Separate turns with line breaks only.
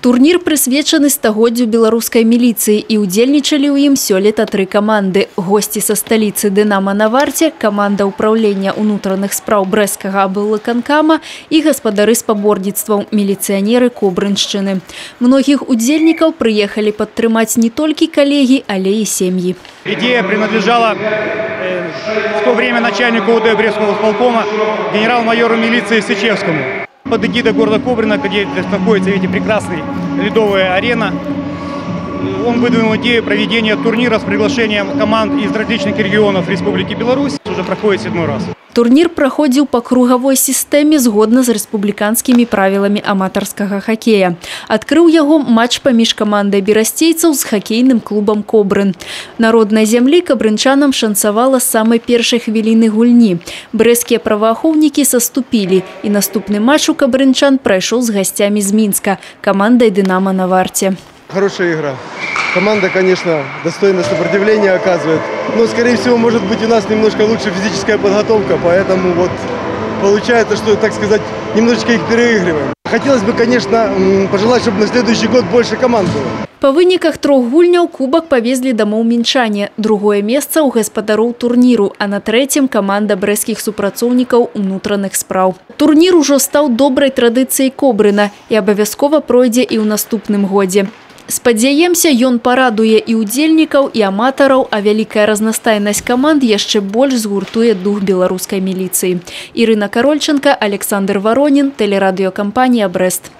Турнір прысвечаны стагоддзю беларускай міліцыі і ўдзельнічалі ў ім сёлета 3 каманды. Госці са сталіцы «Дынама» на варце, каманда ўпраўлення ўнутраных спраў Брэсцкага аблвыканкама і гаспадары спаборніцтваў міліцыянеры Кобрыншчыны. Многіх удзельнікаў прыехалі падтрымаць не толькі калегі, але і сем'і.
Идея принадлежала в то время начальнику УД Брестского исполкома генерал-майору милиции Сычевскому. Под эгидой города Кобрина, где находится, видите, прекрасная ледовая арена, он выдвинул идею проведения турнира с приглашением команд из различных регионов Республики Беларусь. Уже проходит 7-й раз.
Турнір праходзіў па кругавой сістэме згодна з рэспубліканскімі правіламі аматарскага хакея. Адкрыў яго матч паміж камандай берасцейцаў з хакейным клубам «Кобрын». Народнай зямлі кабрынчанам шанцавала з самай першай хвіліны гульні. Брэсцкія праваахоўнікі саступілі, і наступны матч у кабрынчан прайшоў з гасцямі з Мінска, камандай «Дынама» на варте.
Хорошая игра. Команда, конечно, достойное сопротивление оказывает. Но, скорее всего, может быть, у нас немножко лучше физическая подготовка, поэтому вот получается, что, так сказать, немножечко их переигрываем. Хотелось бы, конечно, пожелать, чтобы на следующий год больше команд было.
Па выніках 3 гульняў кубак павезлі дамоў мінчане. Другое месца ў гаспадароў турніру, а на 3-м каманда брэсцкіх супрацоўнікаў унутраных спраў. Турнір ужо стаў добрай традыцыяй Кобрына і абавязкова пройдзе і ў наступным годзе. Спадзяемся, ён парадуе і ўдзельнікаў, і аматараў, а вялікая разнастайнасць каманд яшчэ больш згуртуе дух беларускай міліцыі. Ірына Карольченка, Александр Воронін, тэлерадыёкампанія «Брэст».